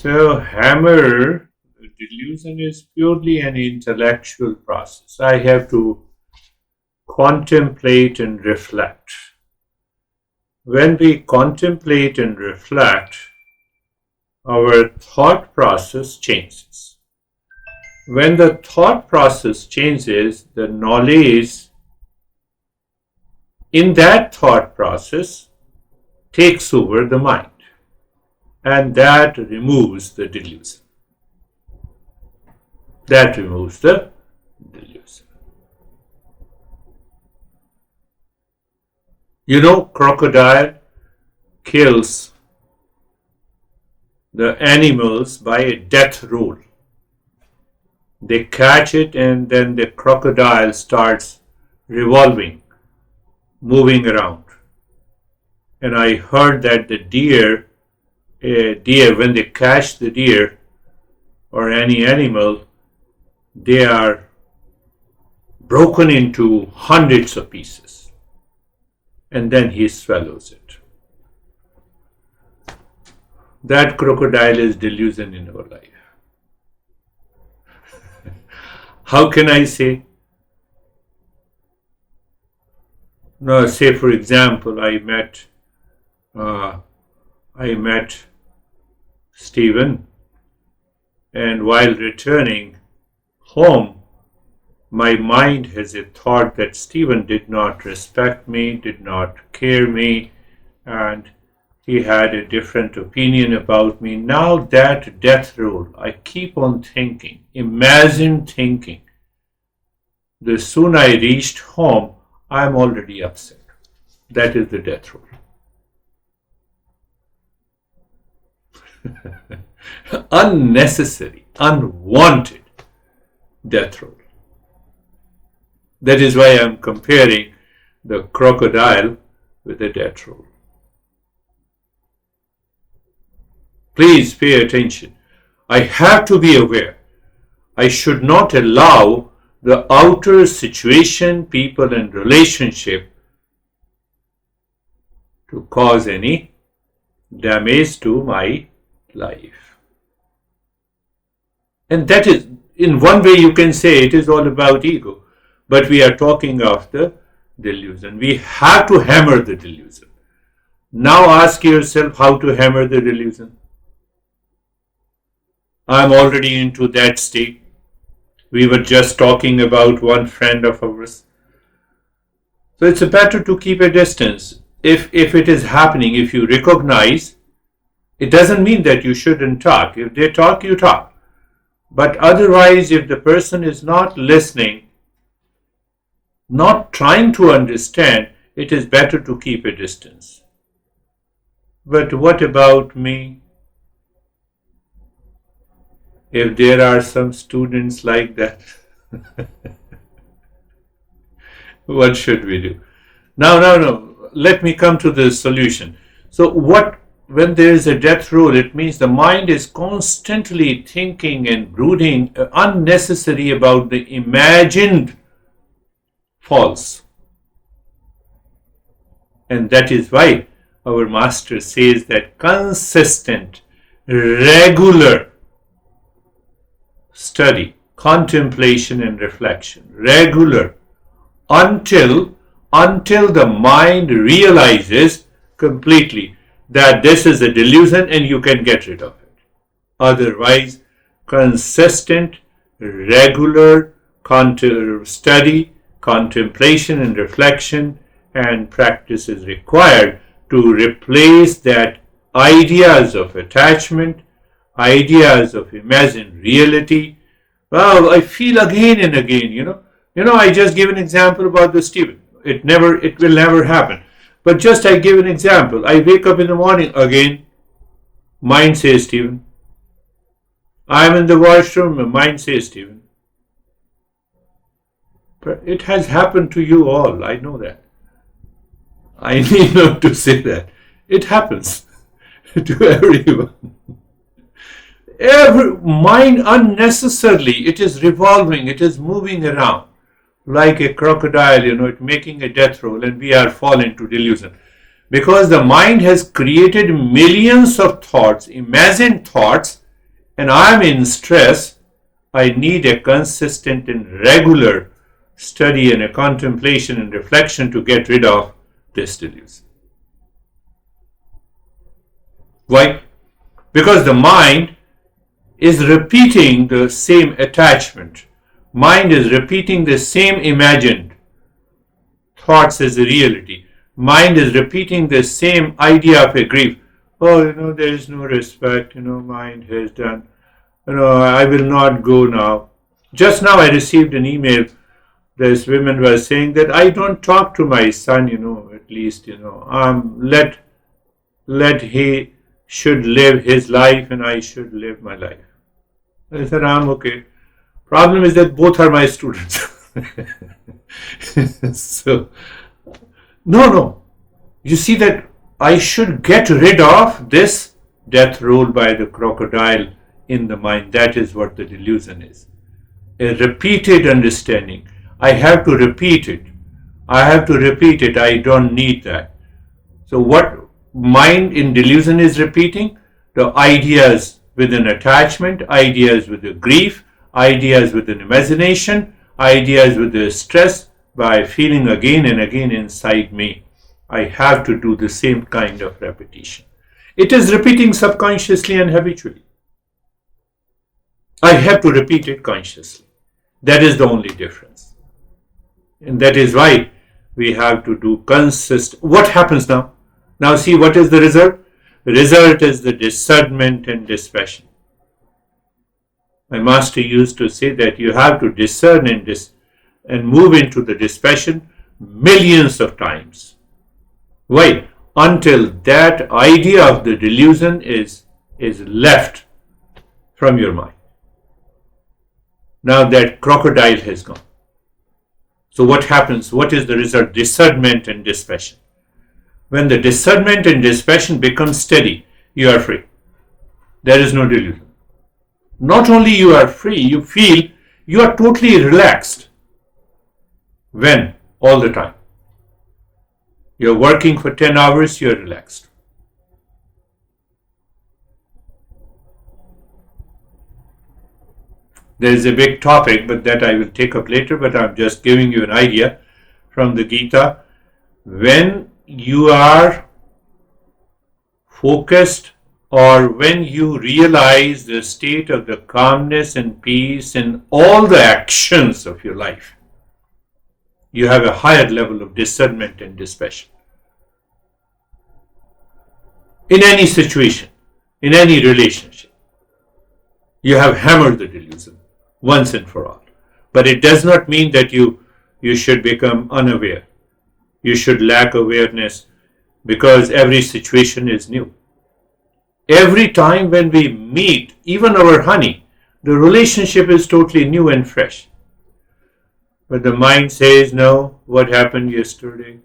So, hammer delusion is purely an intellectual process. I have to contemplate and reflect. When we contemplate and reflect, our thought process changes. When the thought process changes, the knowledge in that thought process takes over the mind, and that removes the delusion. That removes the delusion. You know, crocodile kills the animals by a death roll. They catch it and then the crocodile starts revolving, moving around. And I heard that the deer, when they catch the deer or any animal, they are broken into hundreds of pieces. And then he swallows it. That crocodile is delusion in our life. How can I say? No, say for example, I met Stephen, and while returning home, my mind has a thought that Stephen did not respect me, did not care me, and he had a different opinion about me. Now that death roll, I keep on thinking, imagine thinking. The soon I reached home, I'm already upset. That is the death roll. Unnecessary, unwanted death roll. That is why I'm comparing the crocodile with the death roll. Please pay attention. I have to be aware. I should not allow the outer situation, people and relationship to cause any damage to my life. And that is, in one way you can say it is all about ego. But we are talking of the delusion. We have to hammer the delusion. Now ask yourself how to hammer the delusion. I'm already into that state. We were just talking about one friend of ours. So it's better to keep a distance. If it is happening, if you recognize, it doesn't mean that you shouldn't talk. If they talk, you talk. But otherwise, if the person is not listening, not trying to understand, it is better to keep a distance. But what about me? If there are some students like that, what should we do? No. Let me come to the solution. So when there is a death roll, it means the mind is constantly thinking and brooding unnecessary about the imagined false. And that is why our master says that consistent, regular study, contemplation and reflection, regular, until the mind realizes completely that this is a delusion and you can get rid of it. Otherwise, consistent, regular study, contemplation and reflection and practice is required to replace that ideas of attachment, ideas of imagined reality. Well, I feel again and again, I just give an example about the Stephen. It will never happen. But just I give an example. I wake up in the morning again, mind says Stephen. I'm in the washroom, mind says Stephen. But it has happened to you all, I know that. I need not to say that. It happens to everyone. Every mind unnecessarily, it is revolving, it is moving around like a crocodile, it making a death roll, and we are falling to delusion. Because the mind has created millions of thoughts, imagined thoughts, and I'm in stress, I need a consistent and regular study and a contemplation and reflection to get rid of this delusion. Why? Because the mind is repeating the same attachment. Mind is repeating the same imagined thoughts as a reality. Mind is repeating the same idea of a grief. Oh, there is no respect, mind has done. I will not go now. Just now I received an email. This woman was saying that I don't talk to my son, at least, let he should live his life and I should live my life. I said, I'm okay. Problem is that both are my students. So, no. You see that I should get rid of this death roll by the crocodile in the mind. That is what the delusion is. A repeated understanding. I have to repeat it. I don't need that. So what mind in delusion is repeating? The ideas with an attachment, ideas with a grief, ideas with an imagination, ideas with a stress by feeling again and again inside me. I have to do the same kind of repetition. It is repeating subconsciously and habitually. I have to repeat it consciously. That is the only difference. And that is why we have to do consistent. What happens now? Now see, what is the result? The result is the discernment and dispassion. My master used to say that you have to discern and move into the dispassion millions of times. Why? Until that idea of the delusion is left from your mind. Now that crocodile has gone. So what happens? What is the result? Discernment and dispassion. When the discernment and dispassion become steady, you are free. There is no delusion. Not only you are free, you feel you are totally relaxed. When? All the time. You're working for 10 hours, you're relaxed. There is a big topic, but that I will take up later, but I'm just giving you an idea from the Gita. When you are focused or when you realize the state of the calmness and peace in all the actions of your life, you have a higher level of discernment and dispassion. In any situation, in any relationship, you have hammered the delusion once and for all. But it does not mean that you should become unaware. You should lack awareness because every situation is new. Every time when we meet, even our honey, the relationship is totally new and fresh. But the mind says, no, what happened yesterday?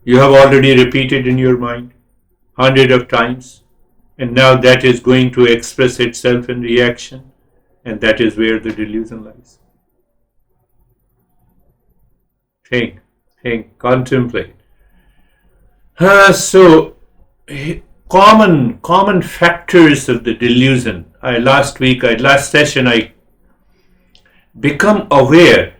You have already repeated in your mind hundreds of times, and now that is going to express itself in reaction, and that is where the delusion lies. Think, contemplate. So, common factors of the delusion. Last session, I become aware.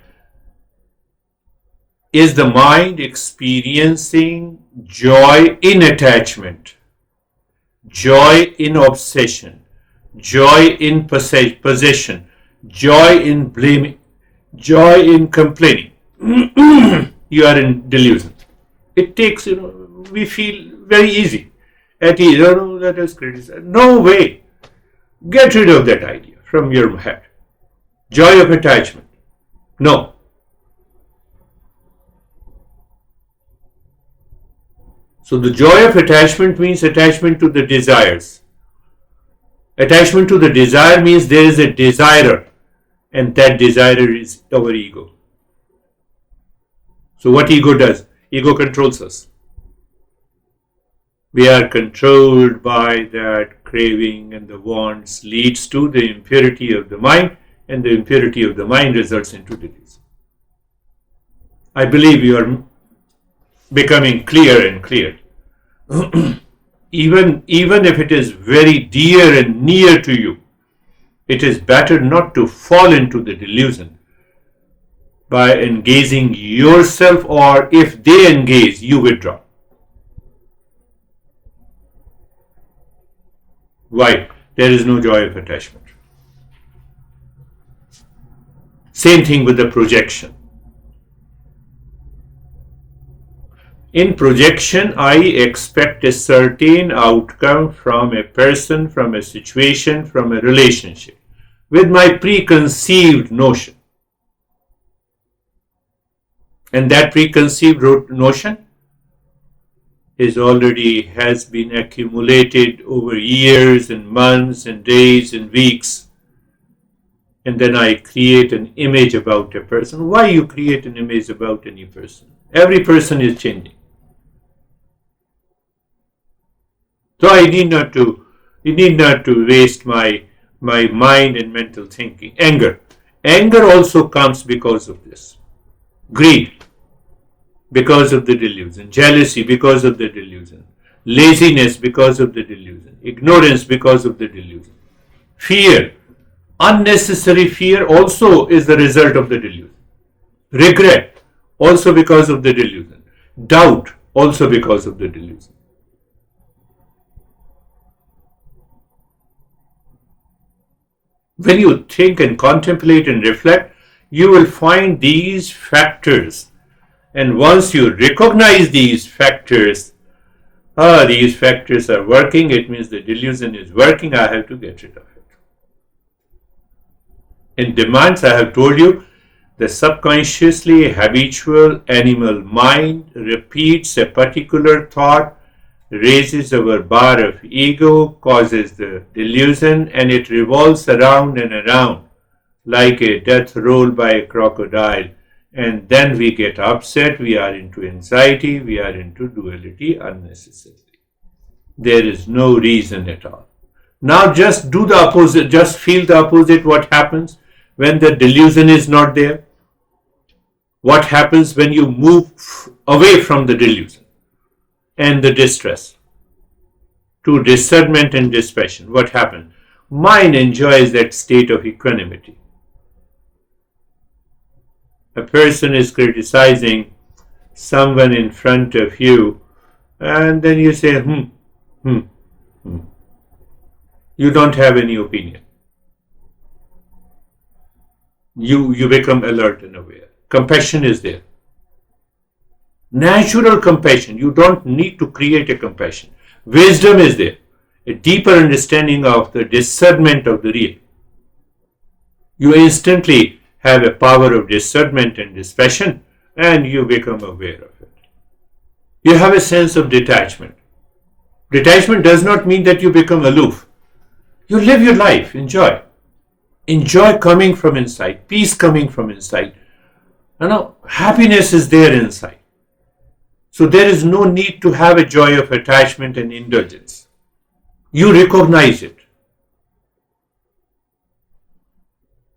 Is the mind experiencing joy in attachment, joy in obsession, joy in possession, joy in blaming, joy in complaining? You are in delusion. It takes, we feel very easy, at ease. Let us criticize. No way. Get rid of that idea from your head. Joy of attachment. No. So the joy of attachment means attachment to the desires. Attachment to the desire means there is a desirer, and that desirer is our ego. So what ego does? Ego controls us. We are controlled by that craving, and the wants leads to the impurity of the mind, and the impurity of the mind results into delusion. I believe you are becoming clear and clear. Even if it is very dear and near to you, It is better not to fall into the delusion by engaging yourself, or if they engage, you withdraw. Why? There is no joy of attachment. Same thing with the projection. In projection, I expect a certain outcome from a person, from a situation, from a relationship, with my preconceived notion. And that preconceived notion has been accumulated over years and months and days and weeks. And then I create an image about a person. Why you create an image about any person? Every person is changing. So I need not to waste my mind and mental thinking. Anger also comes because of this. Greed, because of the delusion. Jealousy, because of the delusion. Laziness, because of the delusion. Ignorance, because of the delusion. Fear, unnecessary fear also is the result of the delusion. Regret, also because of the delusion. Doubt, also because of the delusion. When you think and contemplate and reflect, you will find these factors. And once you recognize these factors are working, it means the delusion is working, I have to get rid of it. In demands, I have told you, the subconsciously habitual animal mind repeats a particular thought, raises our bar of ego, causes the delusion, and it revolves around and around like a death roll by a crocodile. And then we get upset, we are into anxiety, we are into duality unnecessarily. There is no reason at all. Now just do the opposite, just feel the opposite. What happens when the delusion is not there? What happens when you move away from the delusion and the distress to discernment and dispassion? What happens? Mind enjoys that state of equanimity. A person is criticizing someone in front of you, and then you say, You don't have any opinion. You become alert and aware. Compassion is there. Natural compassion. You don't need to create a compassion. Wisdom is there. A deeper understanding of the discernment of the real. You instantly have a power of discernment and dispassion, and you become aware of it. You have a sense of detachment. Detachment does not mean that you become aloof. You live your life, enjoy. Enjoy coming from inside, peace coming from inside. Happiness is there inside. So there is no need to have a joy of attachment and indulgence. You recognize it.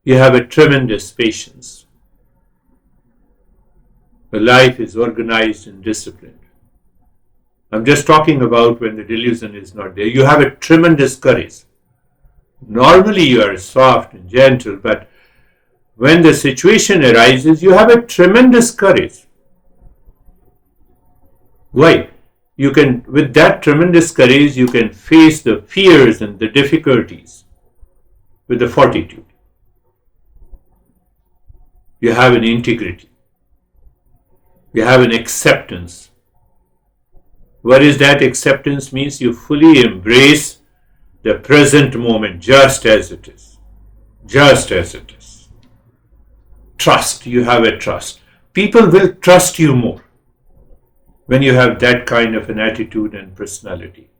You have a tremendous patience. The life is organized and disciplined. I'm just talking about when the delusion is not there. You have a tremendous courage. Normally you are soft and gentle, but when the situation arises, you have a tremendous courage. Why? With that tremendous courage, you can face the fears and the difficulties with the fortitude. You have an integrity. You have an acceptance. What is that acceptance? Means you fully embrace the present moment just as it is. Just as it is. Trust. You have a trust. People will trust you more when you have that kind of an attitude and personality.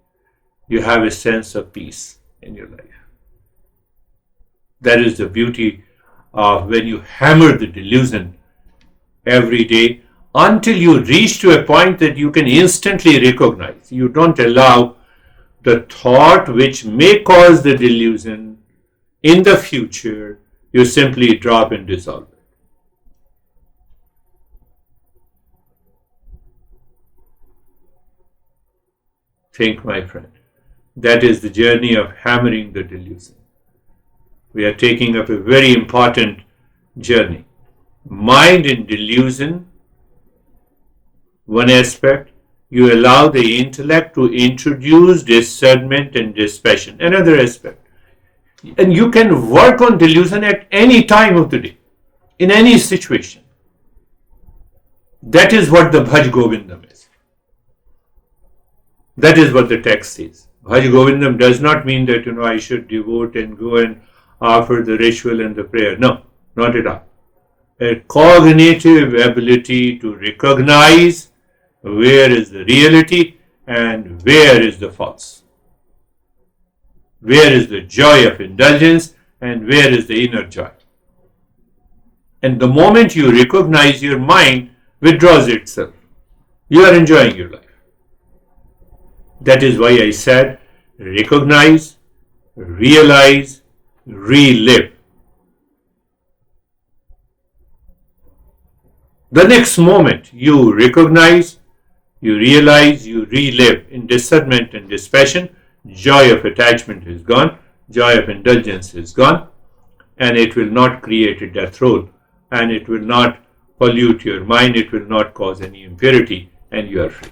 You have a sense of peace in your life. That is the beauty of when you hammer the delusion every day until you reach to a point that you can instantly recognize. You don't allow the thought which may cause the delusion in the future. You simply drop and dissolve it. Think, my friend. That is the journey of hammering the delusion. We are taking up a very important journey. Mind in delusion, one aspect. You allow the intellect to introduce discernment and dispassion, another aspect. And you can work on delusion at any time of the day, in any situation. That is what the Bhaj Govindam is. That is what the text says. Bhaj Govindam does not mean that, I should devote and go and offer the ritual and the prayer. No, not at all. A cognitive ability to recognize where is the reality and where is the false. Where is the joy of indulgence and where is the inner joy. And the moment you recognize, your mind withdraws itself. You are enjoying your life. That is why I said recognize, realize, relive. The next moment you recognize, you realize, you relive in discernment and dispassion, joy of attachment is gone, joy of indulgence is gone, and it will not create a death roll, and it will not pollute your mind, it will not cause any impurity, and you are free.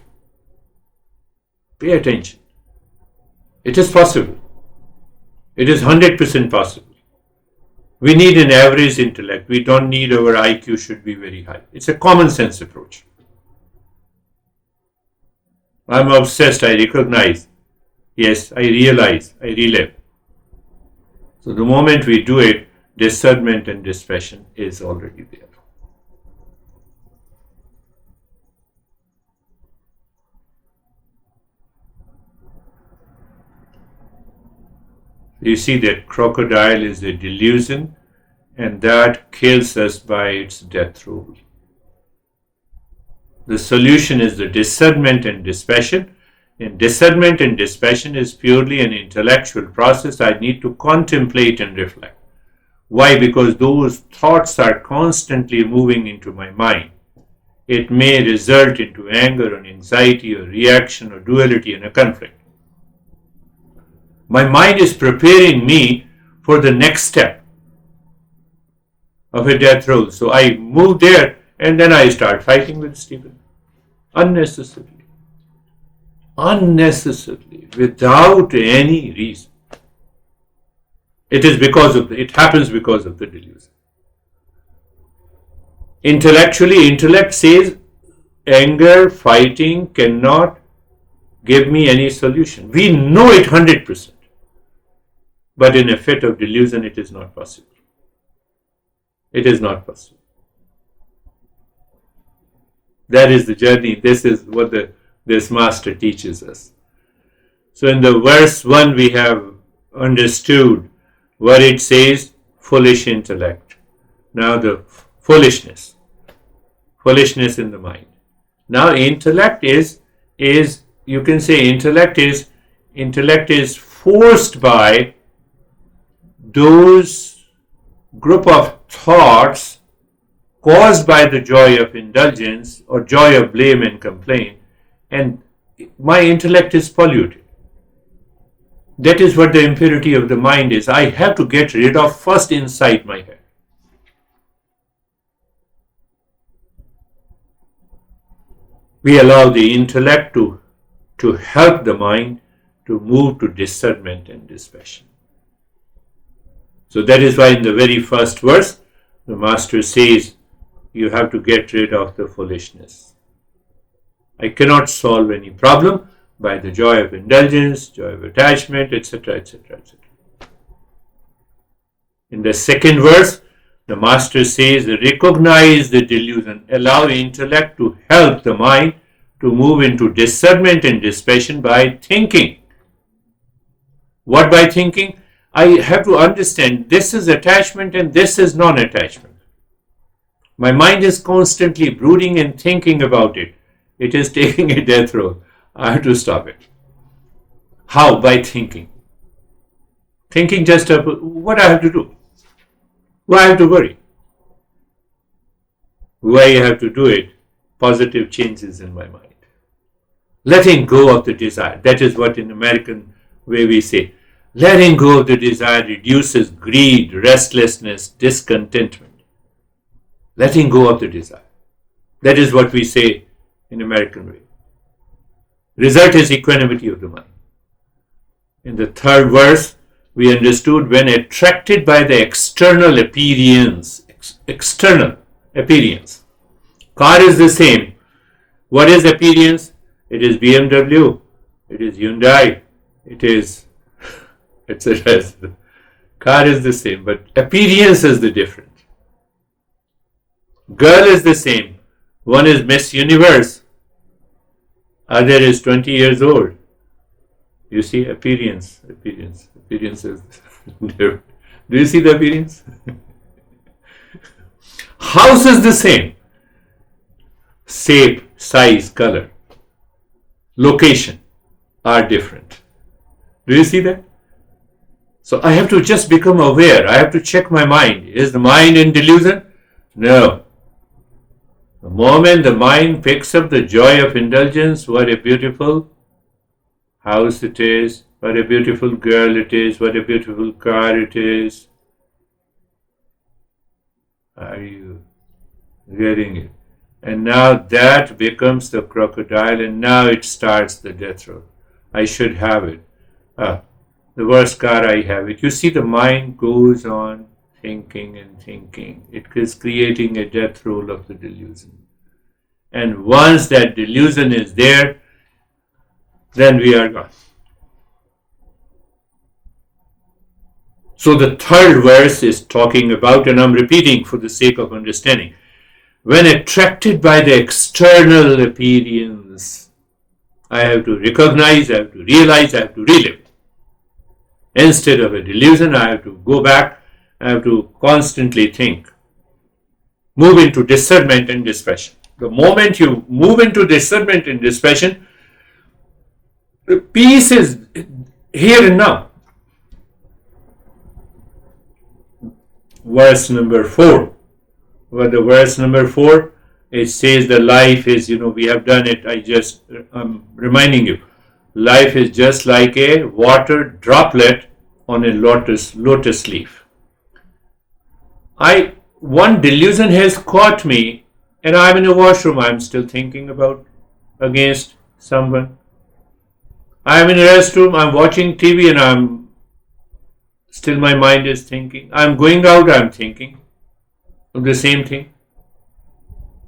Pay attention. It is possible. It is 100% possible. We need an average intellect. We don't need our IQ should be very high. It's a common sense approach. I'm obsessed, I recognize. Yes, I realize, I relive. So the moment we do it, discernment and dispassion is already there. You see that crocodile is a delusion, and that kills us by its death rule. The solution is the discernment and dispassion. And discernment and dispassion is purely an intellectual process. I need to contemplate and reflect. Why? Because those thoughts are constantly moving into my mind. It may result into anger or anxiety or reaction or duality and a conflict. My mind is preparing me for the next step of a death roll. So I move there and then I start fighting with Stephen. Unnecessarily. Unnecessarily. Without any reason. It happens because of the delusion. Intellectually, intellect says anger, fighting cannot give me any solution. We know it 100%. But in a fit of delusion, it is not possible. It is not possible. That is the journey. This is what this master teaches us. So in the verse 1, we have understood what it says, foolish intellect. Now the foolishness in the mind. Now intellect is you can say intellect is forced by those group of thoughts caused by the joy of indulgence or joy of blame and complaint, and my intellect is polluted. That is what the impurity of the mind is. I have to get rid of first inside my head. We allow the intellect to help the mind to move to discernment and dispassion. So that is why in the very first verse, the master says, you have to get rid of the foolishness. I cannot solve any problem by the joy of indulgence, joy of attachment, etc., etc., etc. In the second verse, the master says, recognize the delusion, allow intellect to help the mind to move into discernment and dispassion by thinking. What by thinking? I have to understand this is attachment and this is non-attachment. My mind is constantly brooding and thinking about it. It is taking a death roll. I have to stop it. How? By thinking. Thinking just about what I have to do. Why I have to worry. Why I have to do it? Positive changes in my mind. Letting go of the desire. That is what in American way we say. Letting go of the desire reduces greed, restlessness, discontentment. Letting go of the desire. That is what we say in American way. Result is equanimity of the mind. In the third verse, we understood when attracted by the external appearance, car is the same. What is appearance? It is BMW, it is Hyundai, it is etc. Car is the same, but appearance is the different. Girl is the same. One is Miss Universe, other is 20 years old. You see, appearance is different. Do you see the appearance? House is the same. Shape, size, color, location are different. Do you see that? So I have to just become aware. I have to check my mind. Is the mind in delusion? No. The moment the mind picks up the joy of indulgence, what a beautiful house it is, what a beautiful girl it is, what a beautiful car it is. Are you getting it? And now that becomes the crocodile, and now it starts the death roll. I should have it. The worst car, I have it. You see, the mind goes on thinking and thinking. It is creating a death roll of the delusion. And once that delusion is there, then we are gone. So the third verse is talking about, and I'm repeating for the sake of understanding, when attracted by the external appearance, I have to recognize, I have to realize, I have to relive. Instead of a delusion, I have to go back, I have to constantly think. Move into discernment and dispassion. The moment you move into discernment and dispassion, the peace is here and now. Verse number 4. Well, the verse number 4, it says the life is, we have done it. I'm reminding you. Life is just like a water droplet on a lotus leaf. One delusion has caught me, and I'm in a washroom. I'm still thinking about against someone. I'm in a restroom. I'm watching TV, and still my mind is thinking. I'm going out. I'm thinking of the same thing.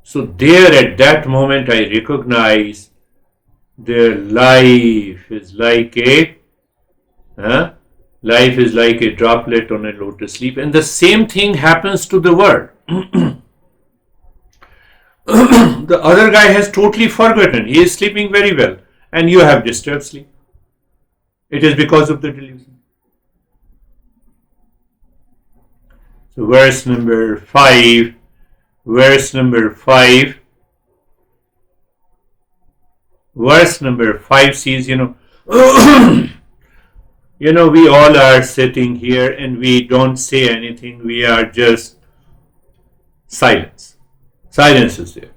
So there, at that moment, I recognize their life is like a droplet on a lotus leaf, and the same thing happens to the world. The other guy has totally forgotten. He is sleeping very well, and you have disturbed sleep. It is because of the delusion. So verse number 5 says, we all are sitting here and we don't say anything. We are just silence. Silence is there.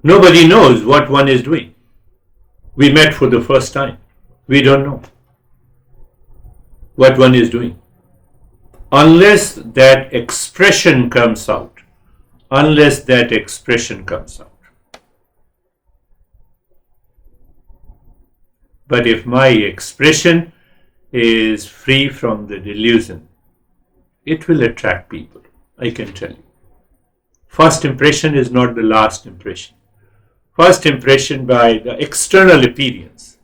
Nobody knows what one is doing. We met for the first time. We don't know what one is doing. Unless that expression comes out. But if my expression is free from the delusion, it will attract people, I can tell you. First impression is not the last impression. First impression by the external appearance.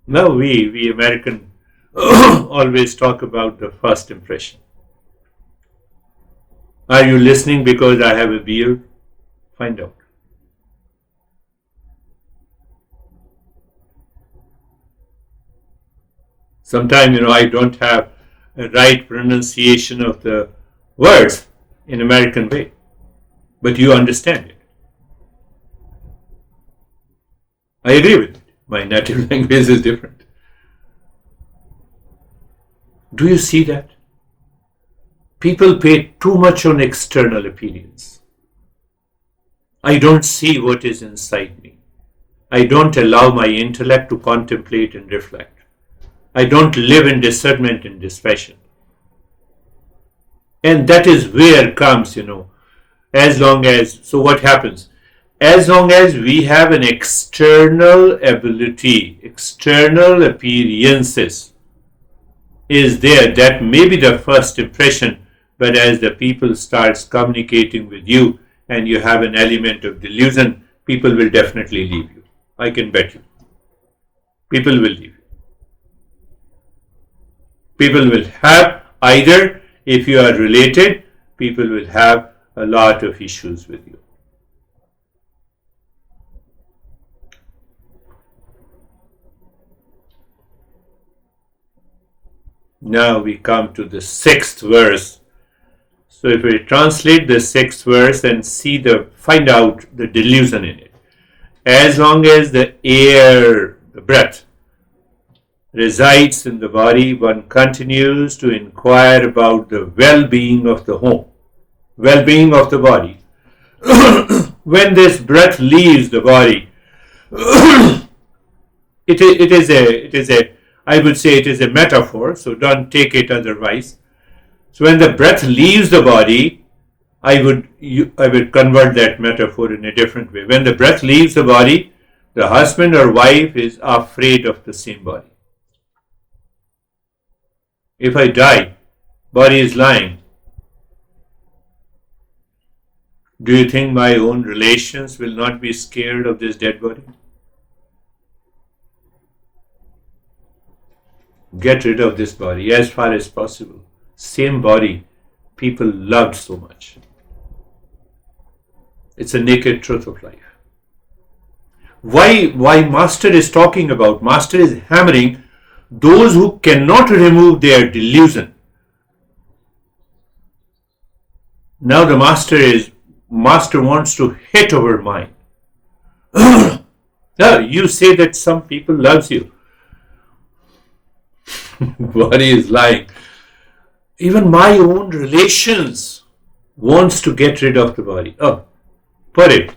Now we American always talk about the first impression. Are you listening because I have a beard? Find out. Sometimes, I don't have a right pronunciation of the words in American way, but you understand it. I agree with it. My native language is different. Do you see that? People pay too much on external appearance. I don't see what is inside me. I don't allow my intellect to contemplate and reflect. I don't live in discernment and dispassion. And that is where comes, as long as, so what happens? As long as we have an external ability, external appearances is there, that may be the first impression, but as the people starts communicating with you and you have an element of delusion, people will definitely leave you. I can bet you. People will leave you. People will have either, if you are related, people will have a lot of issues with you. Now we come to the 6th verse. So if we translate the 6th verse and find out the delusion in it. As long as the air, the breath, resides in the body, one continues to inquire about the well-being of the home, well-being of the body. When this breath leaves the body, I would say it is a metaphor, so don't take it otherwise. So when the breath leaves the body, I would convert that metaphor in a different way. When the breath leaves the body, the husband or wife is afraid of the same body. If I die, body is lying. Do you think my own relations will not be scared of this dead body? Get rid of this body as far as possible. Same body people loved so much. It's a naked truth of life. Why Master is talking about? Master is hammering those who cannot remove their delusion. Now the Master wants to hit our mind. Now you say that some people loves you. Body is lying. Even my own relations wants to get rid of the body. Oh, put it.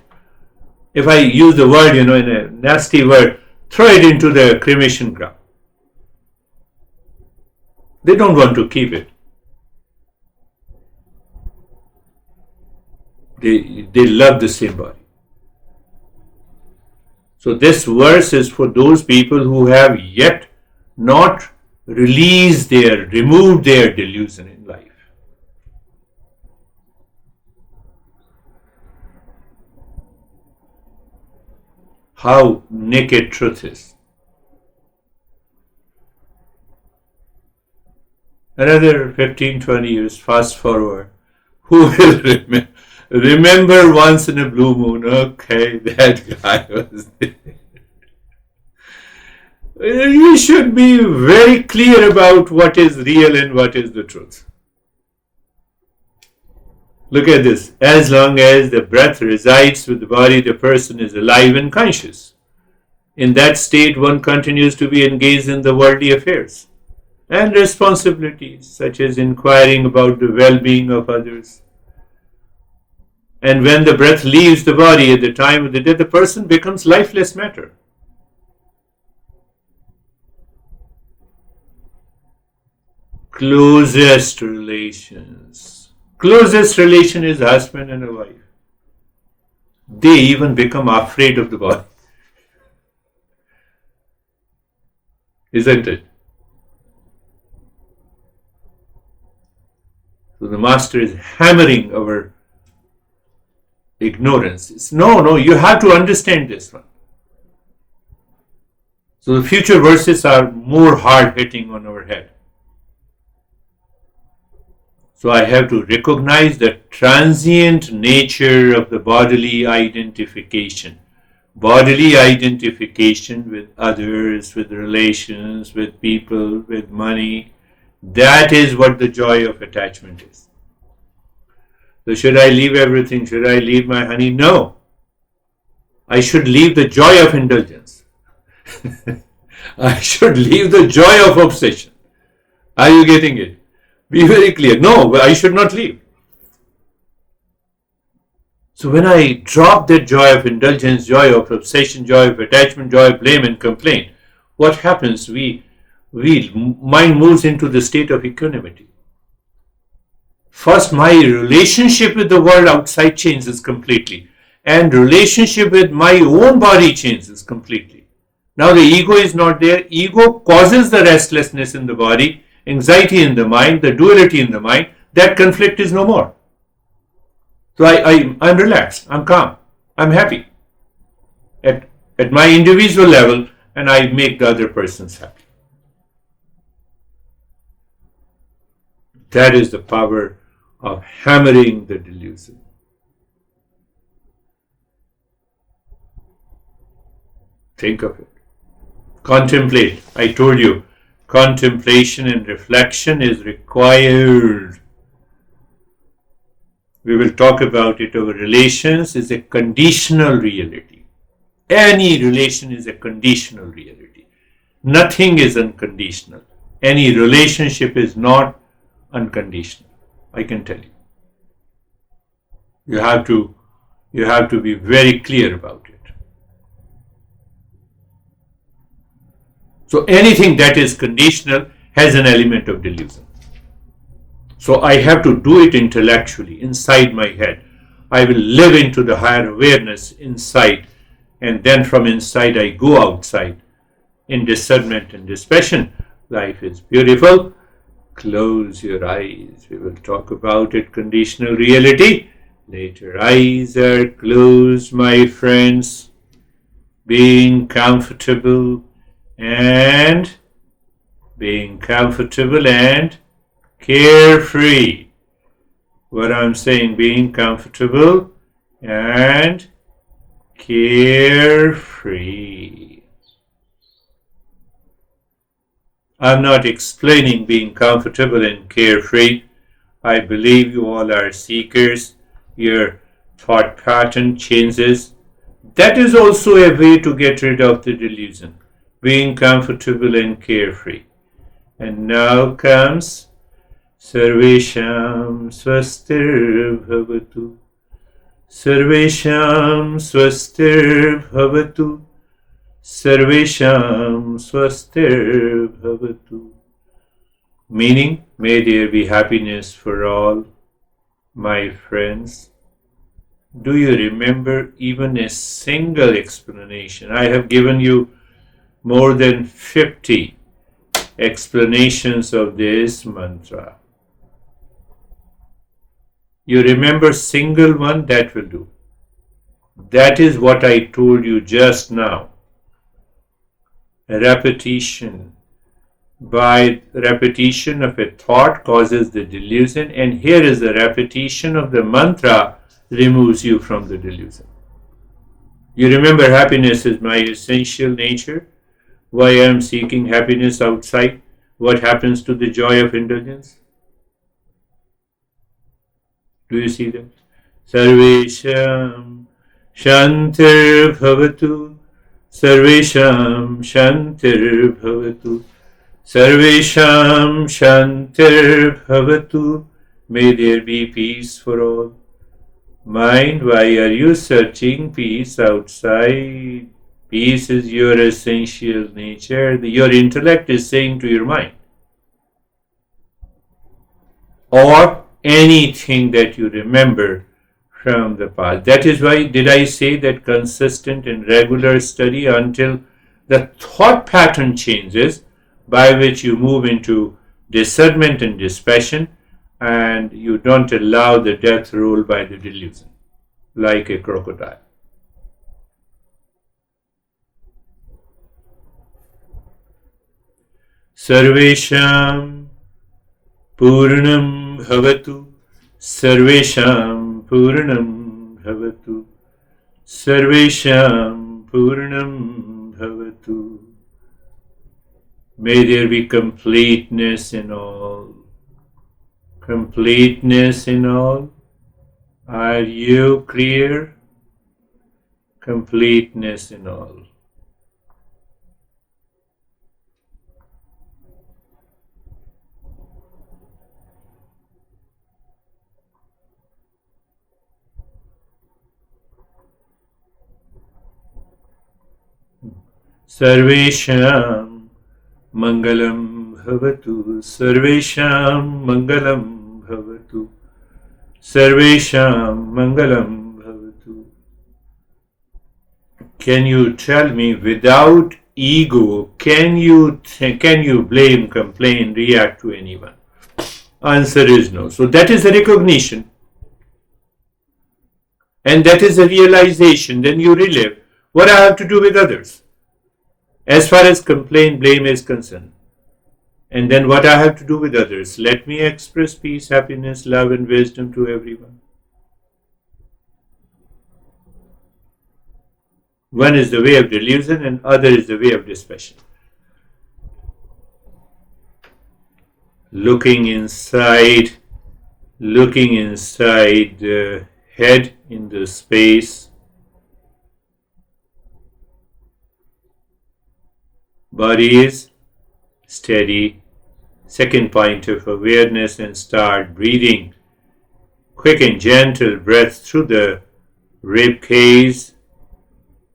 If I use the word, in a nasty word, throw it into the cremation ground. They don't want to keep it. They love the same body. So this verse is for those people who have yet not removed their delusion in life. How naked truth is. Another 15-20 years, fast forward, who will remember once in a blue moon, okay, that guy was there. You should be very clear about what is real and what is the truth. Look at this. As long as the breath resides with the body, the person is alive and conscious. In that state, one continues to be engaged in the worldly affairs and responsibilities, such as inquiring about the well-being of others. And when the breath leaves the body at the time of the death, the person becomes lifeless matter. Closest relations. Closest relation is husband and a wife. They even become afraid of the body. Isn't it? So the Master is hammering our ignorance. No, you have to understand this one. So the future verses are more hard-hitting on our head. So I have to recognize the transient nature of the bodily identification. Bodily identification with others, with relations, with people, with money. That is what the joy of attachment is. So should I leave everything? Should I leave my honey? No. I should leave the joy of indulgence. I should leave the joy of obsession. Are you getting it? Be very clear. No, I should not leave. So when I drop that joy of indulgence, joy of obsession, joy of attachment, joy of blame and complaint, what happens? Mind moves into the state of equanimity. First, my relationship with the world outside changes completely, and relationship with my own body changes completely. Now the ego is not there. Ego causes the restlessness in the body, anxiety in the mind, the duality in the mind. That conflict is no more. So I'm relaxed, I'm calm, I'm happy at my individual level, and I make the other persons happy. That is the power of hammering the delusion. Think of it. Contemplate. I told you, contemplation and reflection is required. We will talk about it. Our relations is a conditional reality. Any relation is a conditional reality. Nothing is unconditional. Any relationship is not unconditional. I can tell you. You have to be very clear about it. So anything that is conditional has an element of delusion. So I have to do it intellectually, inside my head. I will live into the higher awareness inside, and then from inside I go outside in discernment and dispassion. Life is beautiful. Close your eyes. We will talk about it, conditional reality. Later. Eyes are closed, my friends. Being comfortable and carefree. What I'm saying, being comfortable and carefree. I'm not explaining being comfortable and carefree. I believe you all are seekers. Your thought pattern changes. That is also a way to get rid of the delusion. Being comfortable and carefree. And now comes Sarvesham Swastir Bhavatu. Sarvesham Swastir Bhavatu. Sarvesham Swastir Bhavatu. Meaning, may there be happiness for all, my friends. Do you remember even a single explanation? I have given you more than 50 explanations of this mantra. You remember single one? That will do. That is what I told you just now. Repetition. By repetition of a thought causes the delusion, and here is the repetition of the mantra removes you from the delusion. You remember happiness is my essential nature. Why I am seeking happiness outside? What happens to the joy of indulgence? Do you see that? Sarvesham Shantir Bhavatu. Sarvesham Shantir Bhavatu. Sarvesham Shantir Bhavatu. May there be peace for all. Mind, why are you searching peace outside? Peace is your essential nature. Your intellect is saying to your mind. Or anything that you remember from the past. That is why did I say that consistent and regular study until the thought pattern changes, by which you move into discernment and dispassion, and you don't allow the death roll by the delusion, like a crocodile. Sarvesham Purnam Bhavatu. Sarvesham Purnam Bhavatu. Sarvesham Purnam Bhavatu. May there be completeness in all. Completeness in all. Are you clear? Completeness in all. सर्वेषां मङ्गलं भवतु सर्वेषां मङ्गलं भवतु सर्वेषां मङ्गलं भवतु. Can you tell me without ego, can you blame, complain, react to anyone? Answer is no. So that is a recognition. And that is a realization. Then you relive what I have to do with others as far as complaint, blame is concerned. And then what I have to do with others. Let me express peace, happiness, love and wisdom to everyone. One is the way of delusion and other is the way of dispassion. Looking inside the head in the space. Body is steady. Second point of awareness, and start breathing. Quick and gentle breath through the rib cage,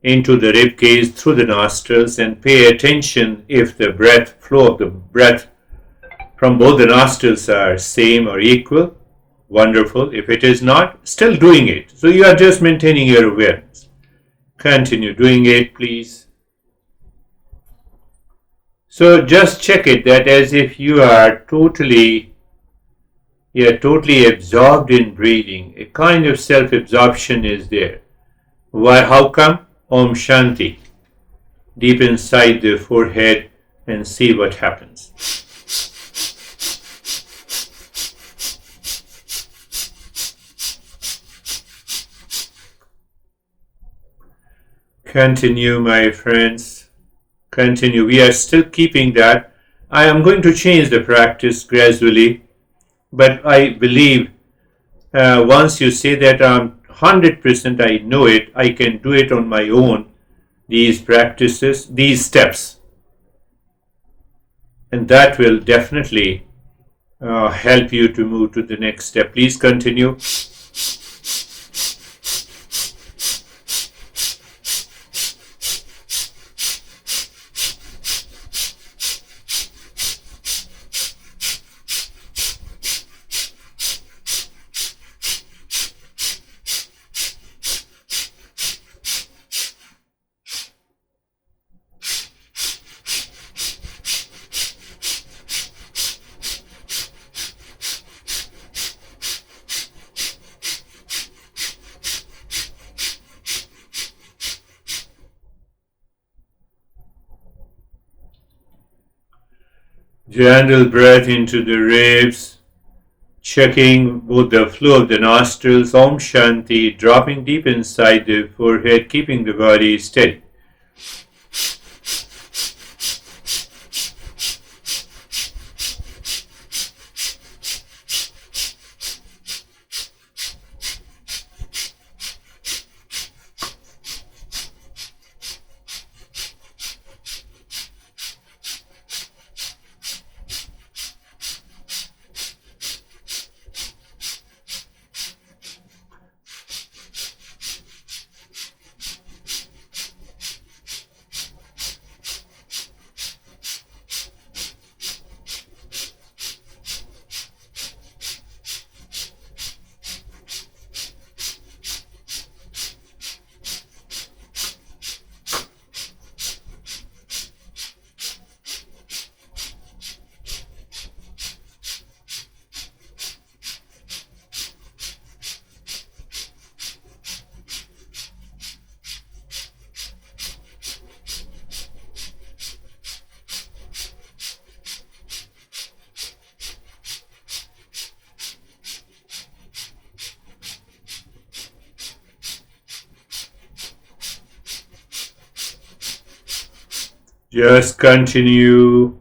into the rib cage through the nostrils, and pay attention if the flow of the breath from both the nostrils are same or equal. Wonderful. If it is not, still doing it. So you are just maintaining your awareness. Continue doing it, please. So just check it that as if you are totally absorbed in breathing. A kind of self-absorption is there. Why? How come? Om Shanti. Deep inside the forehead and see what happens. Continue, my friends. Continue. We are still keeping that. I am going to change the practice gradually, but I believe once you say that 100% I know it, I can do it on my own, these practices, these steps. And that will definitely help you to move to the next step. Please continue. Gentle breath into the ribs, checking both the flow of the nostrils, Om Shanti, dropping deep inside the forehead, keeping the body steady. Just continue.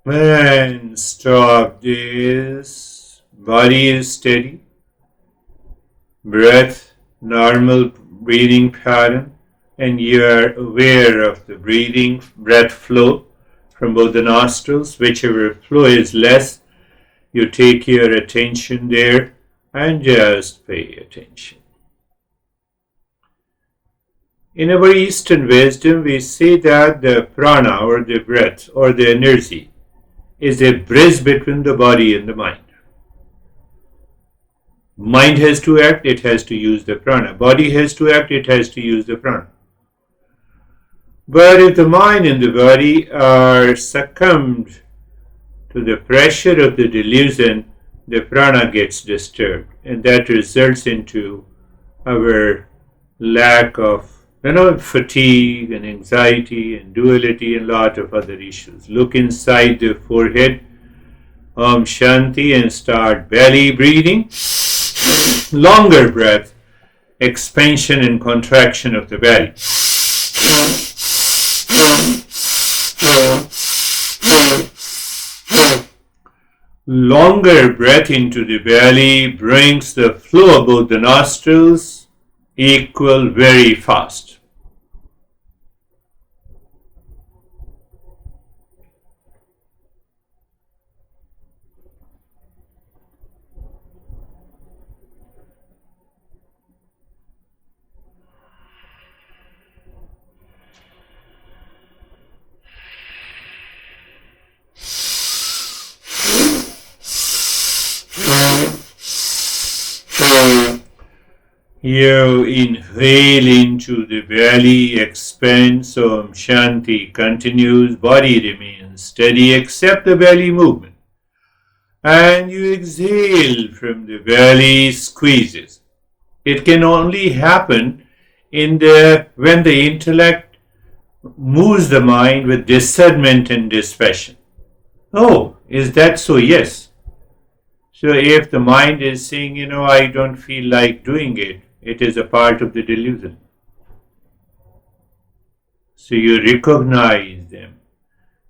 And stop this. Body is steady. Breath, normal breathing pattern. And you are aware of the breathing, breath flow from both the nostrils. Whichever flow is less, you take your attention there and just pay attention. In our Eastern wisdom, we say that the prana or the breath or the energy is a bridge between the body and the mind. Mind has to act, it has to use the prana. Body has to act, it has to use the prana. But if the mind and the body are succumbed to the pressure of the delusion, the prana gets disturbed, and that results into our lack of fatigue and anxiety and duality and a lot of other issues. Look inside the forehead, Om Shanti, and start belly breathing. Longer breath, expansion and contraction of the belly. Longer breath into the belly brings the flow of both the nostrils equal very fast. You inhale into the belly, expands, Om Shanti continues, body remains steady except the belly movement. And you exhale from the belly, squeezes. It can only happen when the intellect moves the mind with discernment and dispassion. Oh, is that so? Yes. So if the mind is saying, I don't feel like doing it, it is a part of the delusion. So you recognize them.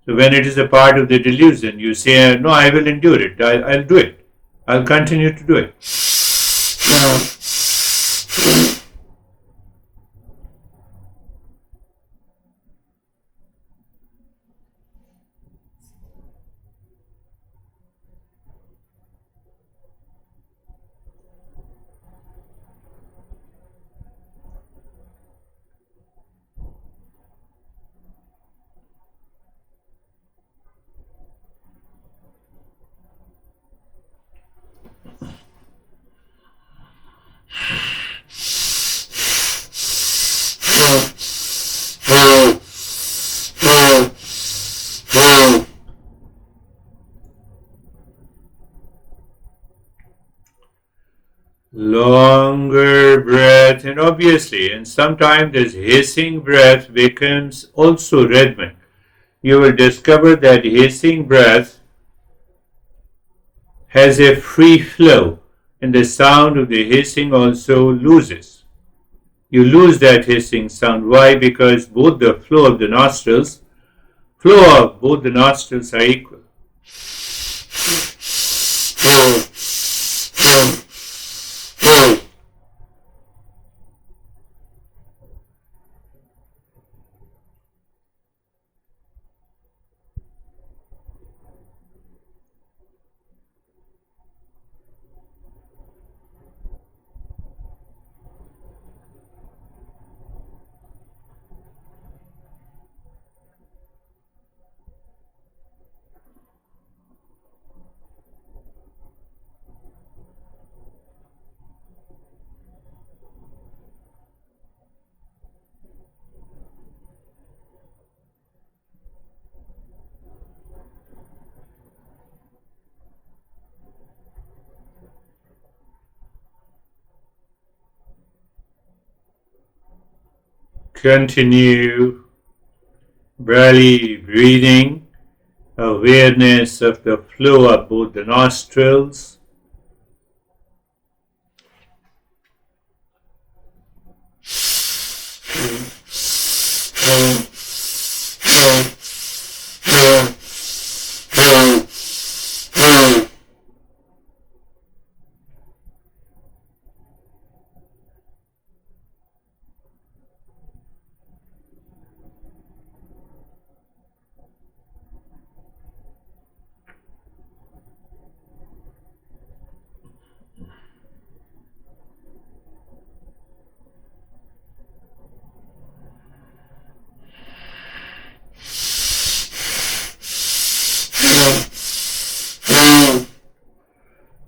So when it is a part of the delusion, you say, no, I will endure it. I'll do it. I'll continue to do it. Longer breath, and obviously, and sometimes this hissing breath becomes also rhythmic. You will discover that hissing breath has a free flow, and the sound of the hissing also loses. You lose that hissing sound. Why? Because both the flow of both the nostrils are equal. Continue belly breathing, awareness of the flow of both the nostrils.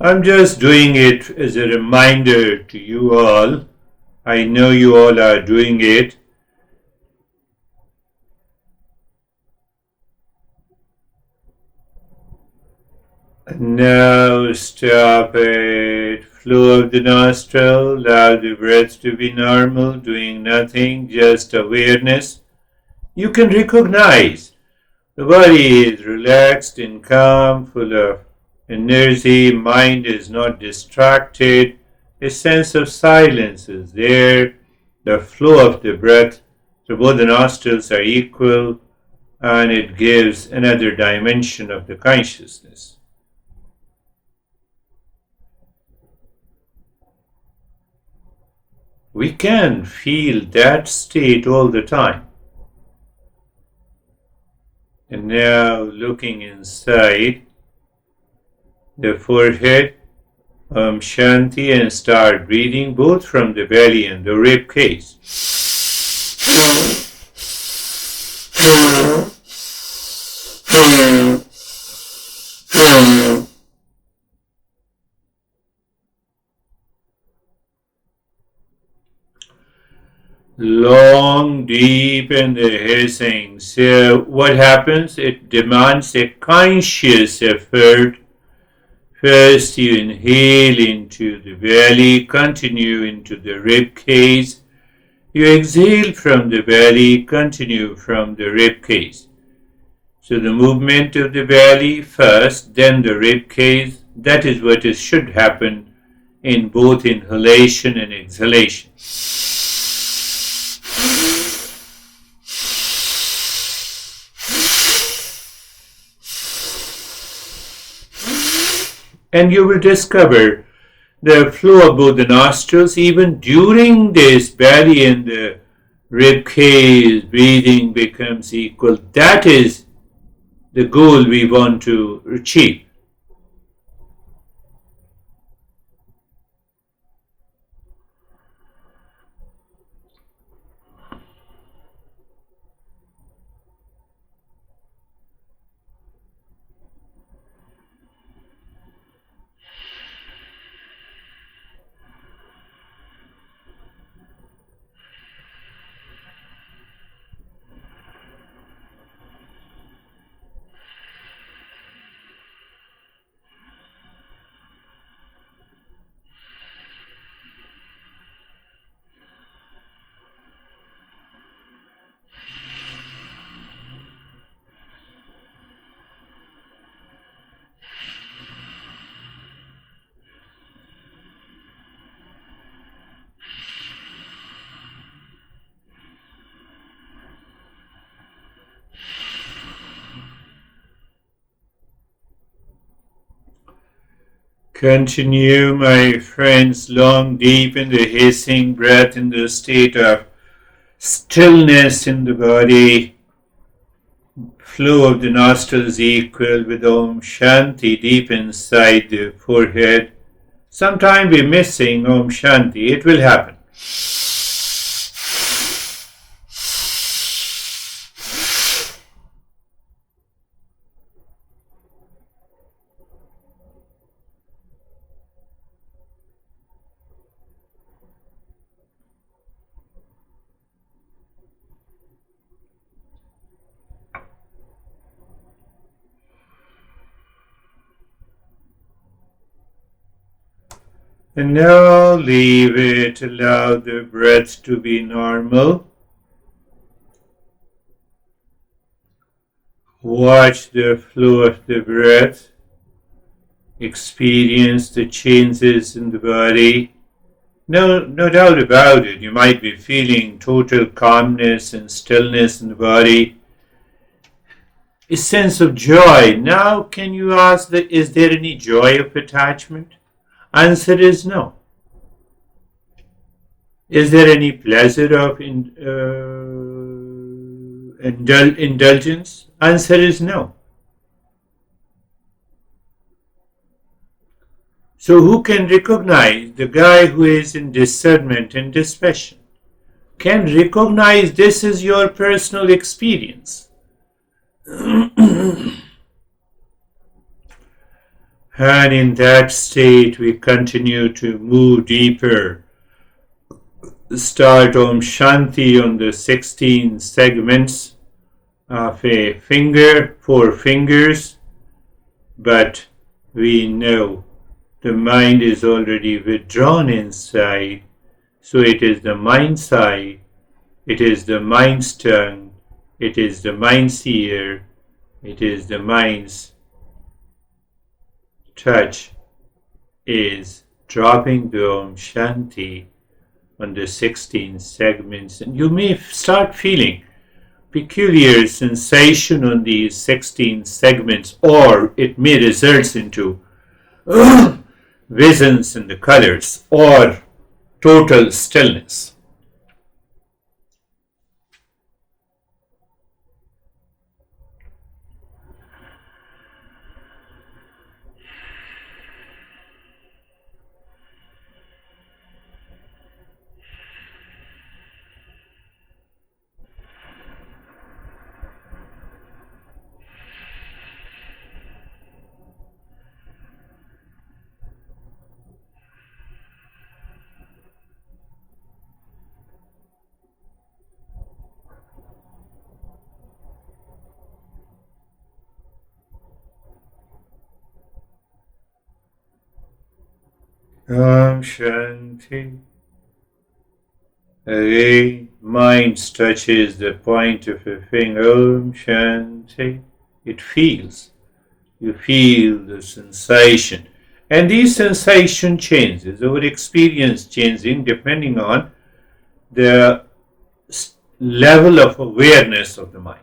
I'm just doing it as a reminder to you all. I know you all are doing it. Now stop it. Flow of the nostril. Allow the breath to be normal, doing nothing, just awareness. You can recognize the body is relaxed and calm, full of energy. Mind is not distracted. A sense of silence is there. The flow of the breath through both the nostrils are equal, and it gives another dimension of the consciousness. We can feel that state all the time. And now looking inside the forehead, Shanti, and start breathing both from the belly and the rib cage. Long, deep, and the hissing. So what happens? It demands a conscious effort. First you inhale into the belly, continue into the rib cage. You exhale from the belly, continue from the rib cage. So the movement of the belly first, then the rib cage. That is what should happen in both inhalation and exhalation. And you will discover the flow of both the nostrils even during this belly and the rib cage. Breathing becomes equal. That is the goal we want to achieve. Continue, my friends, long, deep in the hissing breath, in the state of stillness in the body. Flow of the nostrils equal with Om Shanti deep inside the forehead. Sometime we're missing Om Shanti. It will happen. And now leave it, allow the breath to be normal. Watch the flow of the breath. Experience the changes in the body. No doubt about it, you might be feeling total calmness and stillness in the body. A sense of joy. Now can you ask, is there any joy of attachment? Answer is no. Is there any pleasure of indulgence? Answer is no. So who can recognize the guy who is in discernment and dispassion? Can recognize this is your personal experience. And in that state, we continue to move deeper. Start Om Shanti on the 16 segments of a finger, 4 fingers, but we know the mind is already withdrawn inside, so it is the mind's eye, it is the mind's tongue, it is the mind's ear, it is the mind's touch is dropping the Om Shanti on the 16 segments, and you may start feeling peculiar sensation on these 16 segments, or it may result into visions in the colors or total stillness. Om Shanti. Again, mind touches the point of a finger. Om Shanti. It feels. You feel the sensation. And these sensation changes, our experience changing depending on the level of awareness of the mind.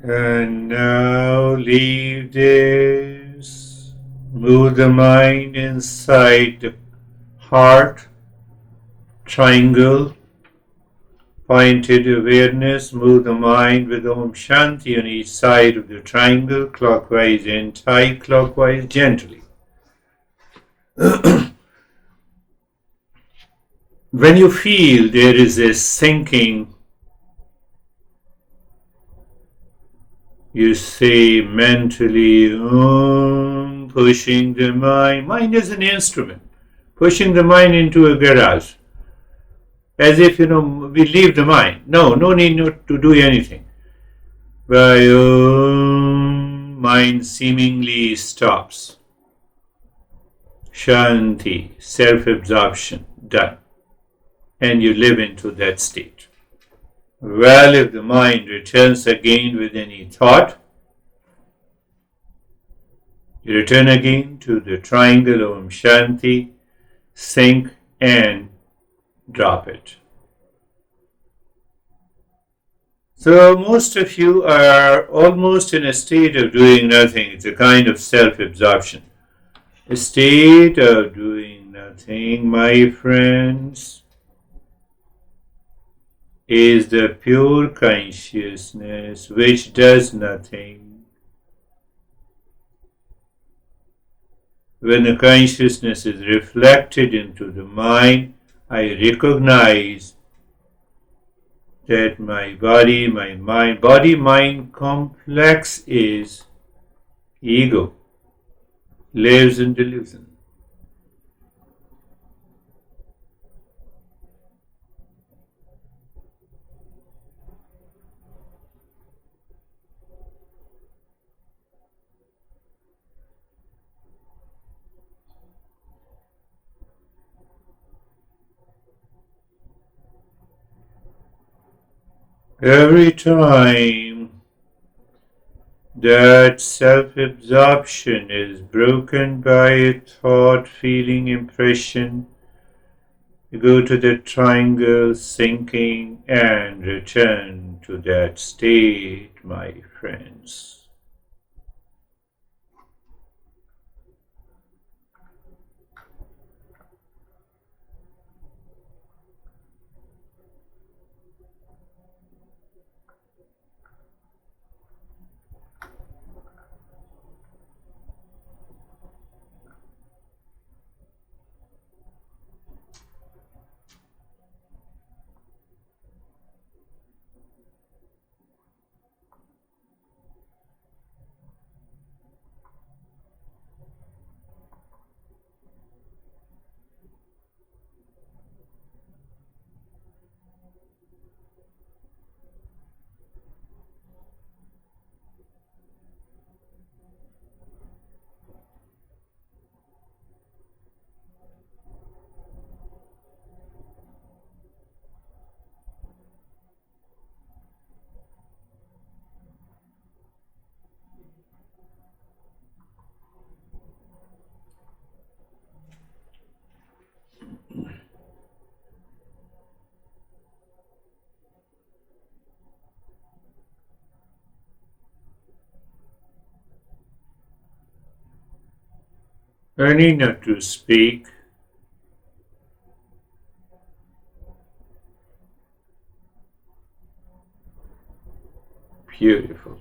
And now leave this. Move the mind inside the heart, triangle, pointed awareness. Move the mind with Om Shanti on each side of the triangle, clockwise and anti-clockwise, gently. When you feel there is a sinking, you say mentally, pushing the mind. Mind is an instrument. Pushing the mind into a garage. As if, we leave the mind. No need to do anything. By mind seemingly stops. Shanti, self-absorption, done. And you live into that state. Well, if the mind returns again with any thought, you return again to the triangle Om Shanti, sink and drop it. So most of you are almost in a state of doing nothing. It's a kind of self-absorption. A state of doing nothing, my friends, is the pure consciousness which does nothing. When the consciousness is reflected into the mind, I recognize that my body, my mind, body-mind complex is ego, lives in delusion. Every time that self-absorption is broken by a thought, feeling, impression, you go to the triangle, sinking, and return to that state, my friends. Learning not to speak. Beautiful.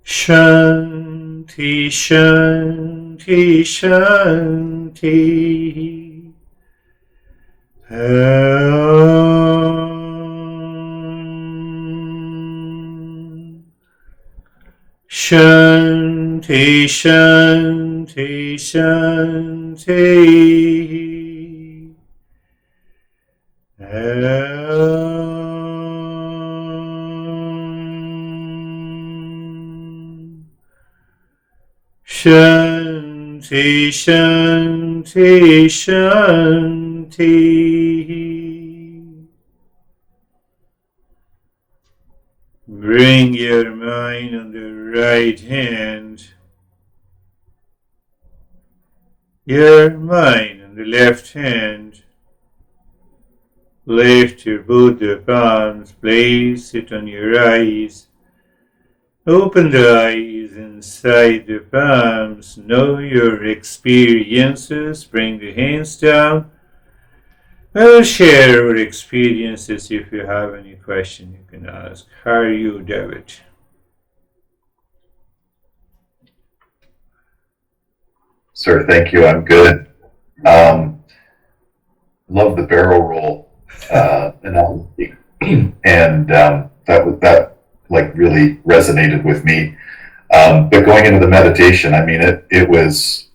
Shanti, Shanti, Shanti. Shanti, Shanti, Shanti. Shanti, Shanti, Shanti. Bring your mind on the right hand, your mind on the left hand. Lift your both the palms, place it on your eyes. Open the eyes inside the palms, know your experiences, bring the hands down. We'll share our experiences. If you have any question, you can ask. How are you, David? Sir, thank you. I'm good. Love the barrel roll analogy, and that like really resonated with me. But going into the meditation, I mean, it was.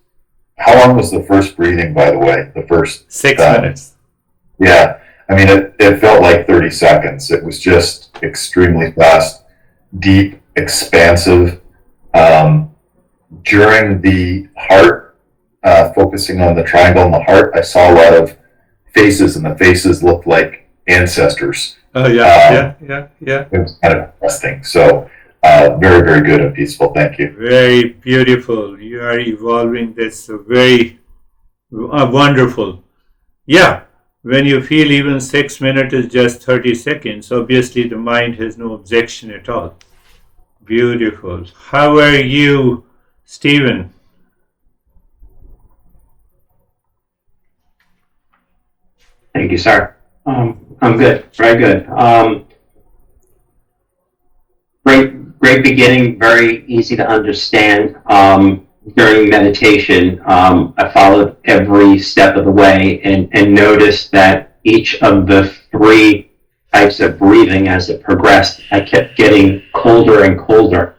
How long was the first breathing, by the way? The first 6 minutes. Yeah, I mean, it felt like 30 seconds. It was just extremely fast, deep, expansive. During the heart, focusing on the triangle in the heart, I saw a lot of faces, and the faces looked like ancestors. Oh, yeah. It was kind of interesting. So, very, very good and peaceful. Thank you. Very beautiful. You are evolving. That's very wonderful. Yeah. When you feel even 6 minutes is just 30 seconds, obviously the mind has no objection at all. Beautiful. How are you, Stephen? Thank you, sir. I'm good, very good. Great beginning, very easy to understand. During meditation, I followed every step of the way and noticed that each of the three types of breathing as it progressed. I kept getting colder and colder.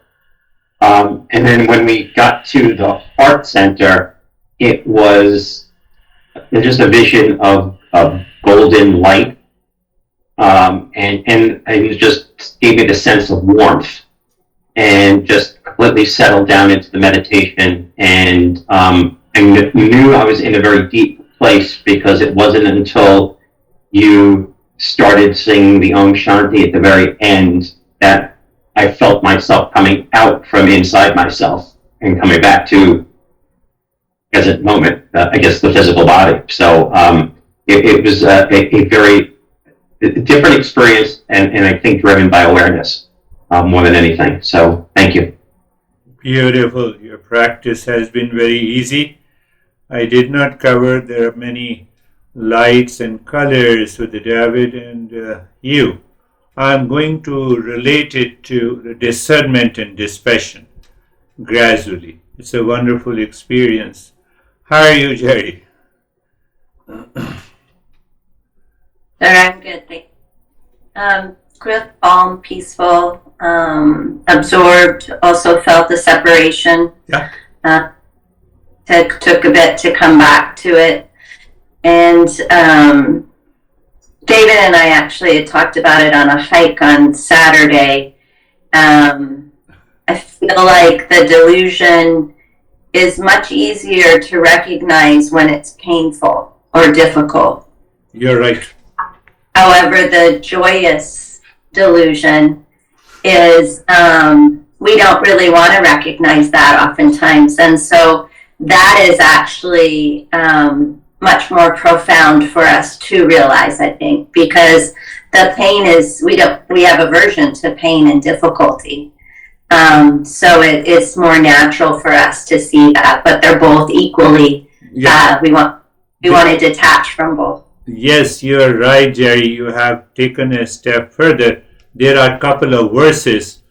And then when we got to the heart center, it was just a vision of golden light. And it just gave me the sense of warmth and just completely settled down into the meditation. And I knew I was in a very deep place because it wasn't until you started singing the Om Shanti at the very end that I felt myself coming out from inside myself and coming back to present moment, I guess the physical body. So it was a very different experience, and I think driven by awareness more than anything. So thank you. Beautiful. Your practice has been very easy. I did not cover, there are many lights and colors with the David and you. I'm going to relate it to the discernment and dispassion gradually. It's a wonderful experience. How are you, Jerry? I'm good, good, calm, peaceful, absorbed, also felt the separation. Yeah. Took a bit to come back to it. And David and I actually had talked about it on a hike on Saturday. I feel like the delusion is much easier to recognize when it's painful or difficult. You're right. However, the joyous delusion is we don't really want to recognize that oftentimes. And so that is actually much more profound for us to realize, I think, because the pain is, we have aversion to pain and difficulty. So it's more natural for us to see that, but they're both equally, we want to detach from both. Yes, you're right, Jerry. You have taken a step further. There are a couple of verses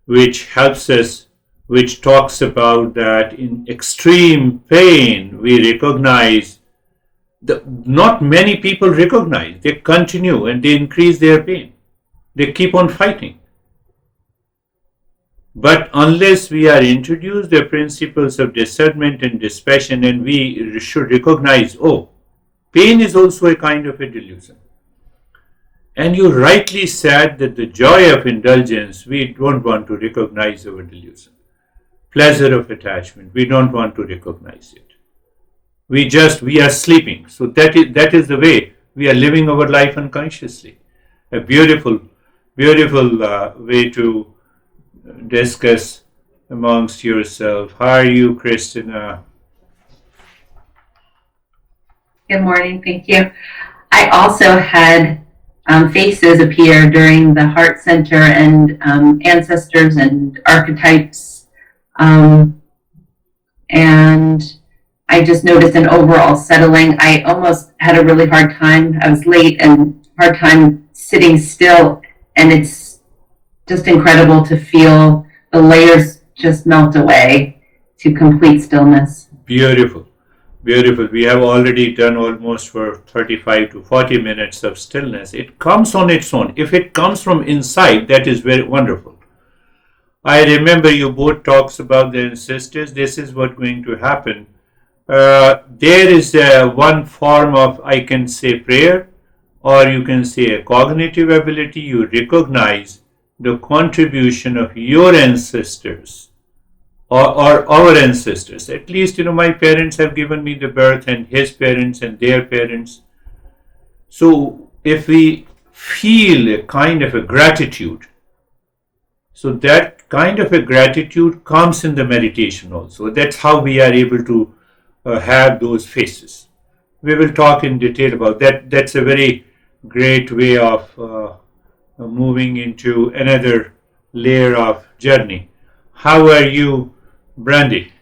which helps us, which talks about that in extreme pain, we recognize, not many people recognize. They continue and they increase their pain. They keep on fighting. But unless we are introduced the principles of discernment and dispassion, and we should recognize, oh, pain is also a kind of a delusion. And you rightly said that the joy of indulgence, we don't want to recognize our delusion. Pleasure of attachment, we don't want to recognize it. We are sleeping. So that is the way we are living our life unconsciously. A beautiful, beautiful way to discuss amongst yourself. How are you, Christina? Good morning, thank you. I also had faces appear during the heart center and ancestors and archetypes. And I just noticed an overall settling. I almost had a really hard time. I was late and hard time sitting still. And it's just incredible to feel the layers just melt away to complete stillness. Beautiful. Beautiful. We have already done almost for 35 to 40 minutes of stillness. It comes on its own. If it comes from inside, that is very wonderful. I remember you both talks about the ancestors. This is what's going to happen. There is one form of, I can say, prayer, or you can say a cognitive ability. You recognize the contribution of your ancestors. Or our ancestors. At least, my parents have given me the birth, and his parents and their parents. So if we feel a kind of a gratitude, so that kind of a gratitude comes in the meditation also. That's how we are able to have those faces. We will talk in detail about that. That's a very great way of moving into another layer of journey. How are you, Brandy?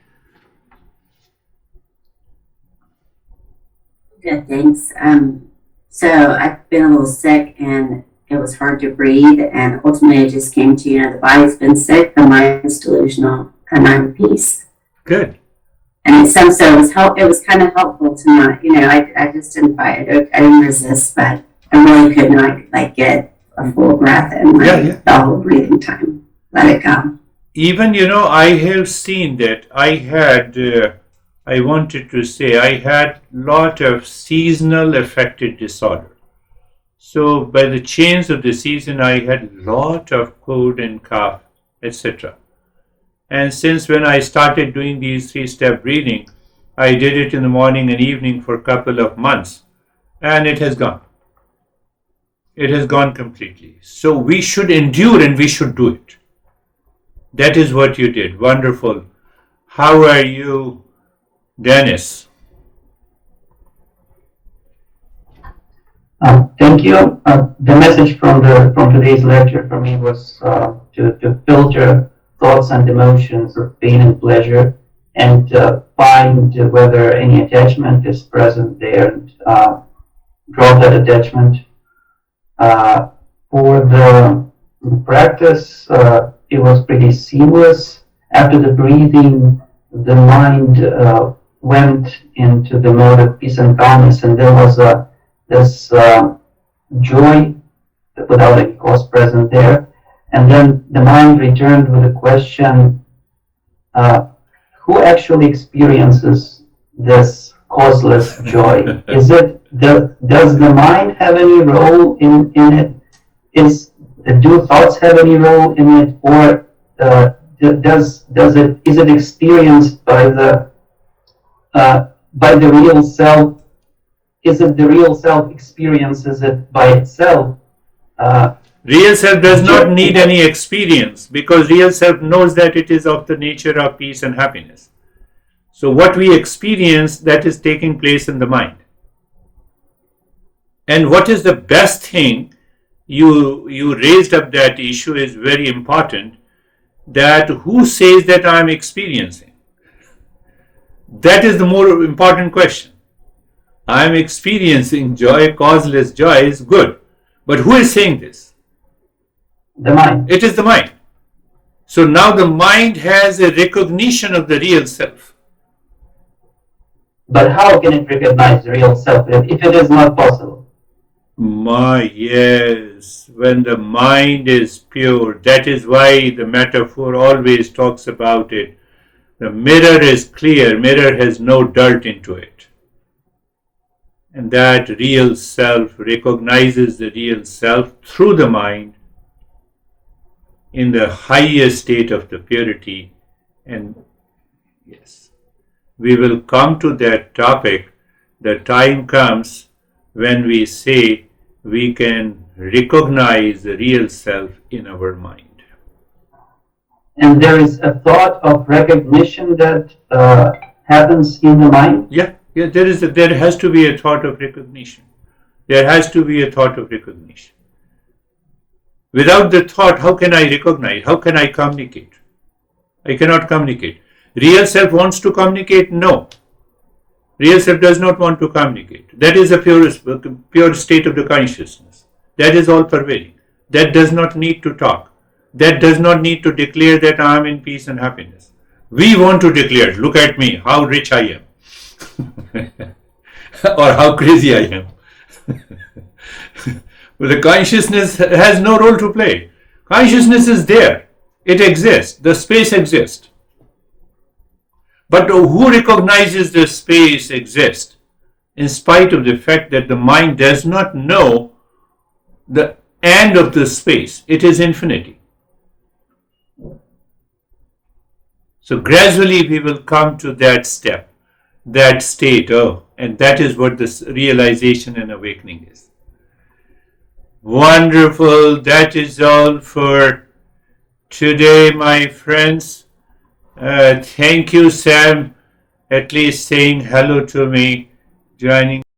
Good, thanks. So I've been a little sick and it was hard to breathe, and ultimately I just came to, the body's been sick, the mind's delusional, and I'm at peace. Good. And it was kind of helpful to not, I just didn't fight it. I didn't resist, but I really could not get a full breath and like the whole breathing time. Let it go. Even, I have seen that I wanted to say, I had lot of seasonal affected disorder. So by the change of the season, I had lot of cold and cough, etc. And since when I started doing these 3-step breathing, I did it in the morning and evening for a couple of months, and it has gone. It has gone completely. So we should endure and we should do it. That is what you did. Wonderful. How are you, Dennis? Thank you. The message from today's lecture for me was to filter thoughts and emotions of pain and pleasure, and find whether any attachment is present there, and drop that attachment. For the practice, it was pretty seamless. After the breathing, the mind went into the mode of peace and calmness, and there was this joy without any cause present there. And then the mind returned with a question, who actually experiences this causeless joy? Does the mind have any role in it? Do thoughts have any role in it, or is it experienced by the real self? Is it the real self experiences it by itself? Real self does not need any experience, because real self knows that it is of the nature of peace and happiness. So what we experience, that is taking place in the mind. And what is the best thing, you raised up that issue, is very important, that who says that I am experiencing? That is the more important question. I am experiencing joy, causeless joy is good. But who is saying this? The mind. It is the mind. So now the mind has a recognition of the real self. But how can it recognize the real self if it is not possible? Yes, when the mind is pure, that is why the metaphor always talks about it. The mirror is clear, mirror has no dirt into it. And that real self recognizes the real self through the mind in the highest state of the purity. And yes, we will come to that topic. The time comes when we say we can recognize the real self in our mind. And there is a thought of recognition that happens in the mind? Yeah, there has to be a thought of recognition. There has to be a thought of recognition. Without the thought, how can I recognize? How can I communicate? I cannot communicate. Real self wants to communicate? No. Real self does not want to communicate. That is a pure state of the consciousness. That is all pervading. That does not need to talk. That does not need to declare that I am in peace and happiness. We want to declare, look at me, how rich I am. Or how crazy I am. But the consciousness has no role to play. Consciousness is there. It exists. The space exists. But who recognizes the space exists in spite of the fact that the mind does not know the end of the space? It is infinity. So gradually we will come to that step, that state, and that is what this realization and awakening is. Wonderful. That is all for today, my friends. Thank you, Sam, at least saying hello to me, joining.